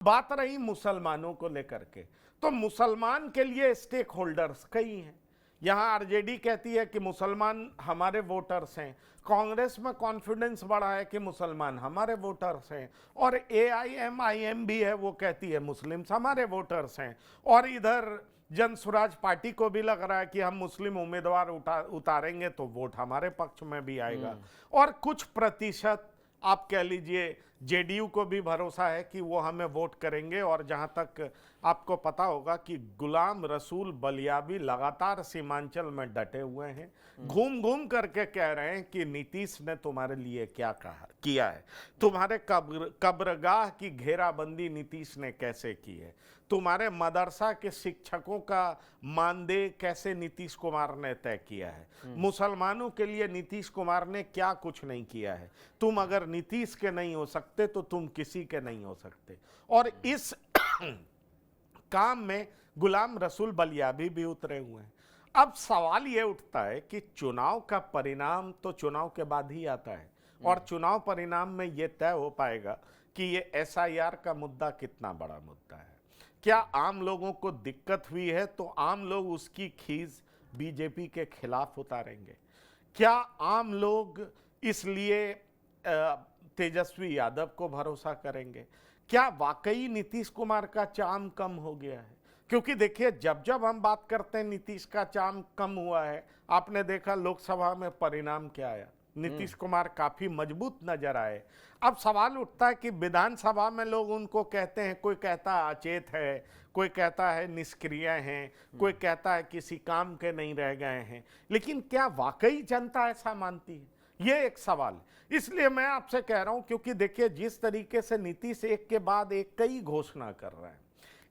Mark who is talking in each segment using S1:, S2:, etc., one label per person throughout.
S1: बात रही मुसलमानों को लेकर के, तो मुसलमान के लिए स्टेक होल्डर्स कई हैं। यहां आरजेडी कहती है कि मुसलमान हमारे वोटर्स हैं, कांग्रेस में कॉन्फिडेंस बढ़ा है कि मुसलमान हमारे वोटर्स हैं, और एआईएमआईएम भी है, वो कहती है मुस्लिम्स हमारे वोटर्स हैं, और इधर जन स्वराज पार्टी को भी लग रहा है कि हम मुस्लिम उम्मीदवार उतारेंगे तो वोट हमारे पक्ष में भी आएगा। और कुछ प्रतिशत आप कह लीजिए जेडीयू को भी भरोसा है कि वो हमें वोट करेंगे। और जहां तक आपको पता होगा कि गुलाम रसूल बलियाबी लगातार सीमांचल में डटे हुए हैं, घूम घूम करके कह रहे हैं कि नीतीश ने तुम्हारे लिए क्या किया है, तुम्हारे कब्रगाह की घेराबंदी नीतीश ने कैसे की है, तुम्हारे मदरसा के शिक्षकों का मानदेय कैसे नीतीश कुमार ने तय किया है, मुसलमानों के लिए नीतीश कुमार ने क्या कुछ नहीं किया है, तुम अगर नीतीश के नहीं हो सकते तो तुम किसी के नहीं हो सकते। और इस काम में गुलाम रसूल बलियाबी भी उतरे हुए हैं। अब सवाल यह उठता है कि चुनाव का परिणाम तो चुनाव के बाद ही आता है, और चुनाव परिणाम में यह तय हो पाएगा कि ये एसआईआर का मुद्दा कितना बड़ा मुद्दा है। क्या आम लोगों को दिक्कत हुई है तो आम लोग उसकी खीज बीजेपी के खिलाफ उतारेंगे? क्या आम लोग इसलिए तेजस्वी यादव को भरोसा करेंगे? क्या वाकई नीतीश कुमार का चार्म कम हो गया है? क्योंकि देखिए, जब जब हम बात करते हैं नीतीश का चार्म कम हुआ है, आपने देखा लोकसभा में परिणाम क्या आया, नीतीश कुमार काफी मजबूत नजर आए। अब सवाल उठता है कि विधानसभा में लोग उनको कहते हैं, कोई कहता है अचेत है, कोई कहता है निष्क्रिय हैं, कोई कहता है किसी काम के नहीं रह गए हैं, लेकिन क्या वाकई जनता ऐसा मानती है? ये एक सवाल है। इसलिए मैं आपसे कह रहा हूं, क्योंकि देखिए जिस तरीके से नीतीश एक के बाद एक कई घोषणा कर रहे हैं,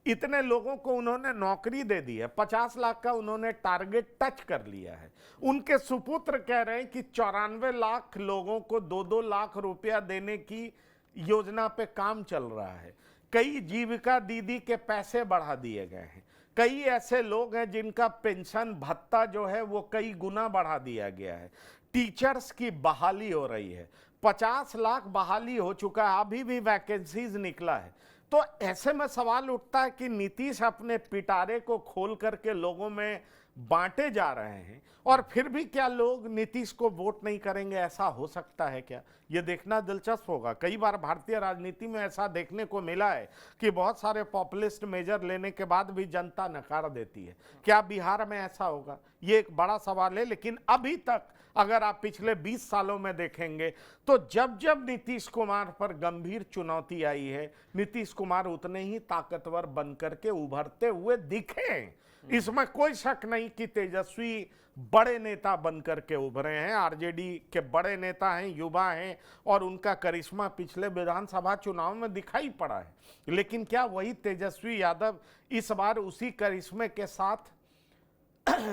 S1: इतने लोगों को उन्होंने नौकरी दे दी है, 50 लाख का उन्होंने टारगेट टच कर लिया है। उनके सुपुत्र कह रहे हैं कि 94 लाख लोगों को 2-2 लाख रुपया देने की योजना पे काम चल रहा है। कई जीविका दीदी के पैसे बढ़ा दिए गए हैं। कई ऐसे लोग हैं जिनका पेंशन भत्ता जो है वो कई गुना बढ़ा दिया गया है। टीचर्स की बहाली हो रही है, 50 लाख बहाली हो चुका है, अभी भी वैकेंसीज निकला है। तो ऐसे में सवाल उठता है कि नीतीश अपने पिटारे को खोल करके लोगों में बांटे जा रहे हैं, और फिर भी क्या लोग नीतीश को वोट नहीं करेंगे? ऐसा हो सकता है क्या? ये देखना दिलचस्प होगा। कई बार भारतीय राजनीति में ऐसा देखने को मिला है कि बहुत सारे पॉपुलिस्ट मेजर लेने के बाद भी जनता नकार देती है। क्या बिहार में ऐसा होगा? ये एक बड़ा सवाल है। लेकिन अभी तक अगर आप पिछले 20 सालों में देखेंगे तो जब जब नीतीश कुमार पर गंभीर चुनौती आई है, नीतीश कुमार उतने ही ताकतवर बनकर के उभरते हुए दिखे। इसमें कोई शक नहीं कि तेजस्वी बड़े नेता बनकर के उभरे हैं, आरजेडी के बड़े नेता हैं, युवा हैं, और उनका करिश्मा पिछले विधानसभा चुनाव में दिखाई पड़ा है। लेकिन क्या वही तेजस्वी यादव इस बार उसी करिश्मे के साथ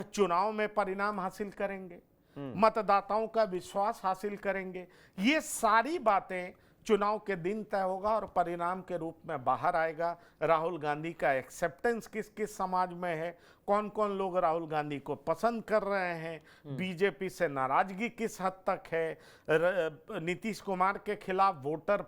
S1: चुनाव में परिणाम हासिल करेंगे, मतदाताओं का विश्वास हासिल करेंगे? ये सारी बातें चुनाव के दिन तय होगा और परिणाम के रूप में बाहर आएगा। राहुल गांधी का एक्सेप्टेंस किस किस समाज में है, कौन कौन लोग राहुल गांधी को पसंद कर रहे हैं, बीजेपी से नाराजगी किस हद तक है, नीतीश कुमार के खिलाफ वोटर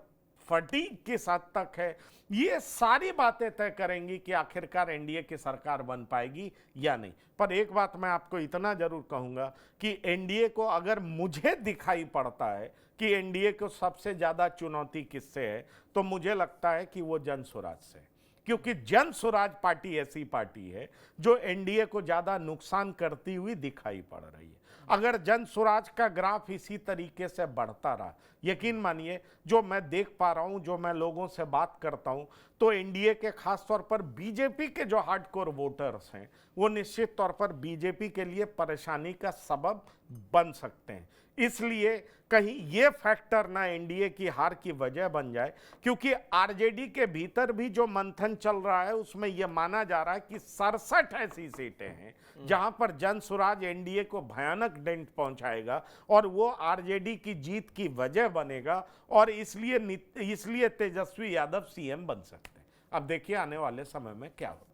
S1: फटीग किस हद तक है, ये सारी बातें तय करेंगी कि आखिरकार एनडीए की सरकार बन पाएगी या नहीं। पर एक बात मैं आपको इतना जरूर कहूंगा कि एनडीए को, अगर मुझे दिखाई पड़ता है कि एनडीए को सबसे ज्यादा चुनौती किससे है, तो मुझे लगता है कि वो जन स्वराज से। क्योंकि जन स्वराज पार्टी ऐसी पार्टी है जो एनडीए को ज्यादा नुकसान करती हुई दिखाई पड़ रही है। अगर जन स्वराज का ग्राफ इसी तरीके से बढ़ता रहा, यकीन मानिए जो मैं देख पा रहा हूं, जो मैं लोगों से बात करता हूं, तो एनडीए के खास तौर पर बीजेपी के जो हार्डकोर वोटर्स हैं वो निश्चित तौर पर बीजेपी के लिए परेशानी का सबब बन सकते हैं। इसलिए कहीं ये फैक्टर ना एनडीए की हार की वजह बन जाए, क्योंकि आरजेडी के भीतर भी जो मंथन चल रहा है उसमें यह माना जा रहा है कि 67 ऐसी सीटें हैं जहां पर जन स्वराज एनडीए को भयानक डेंट पहुंचाएगा और वो आरजेडी की जीत की वजह बनेगा, और इसलिए तेजस्वी यादव सीएम बन सकते हैं। अब देखिए आने वाले समय में क्या होगा।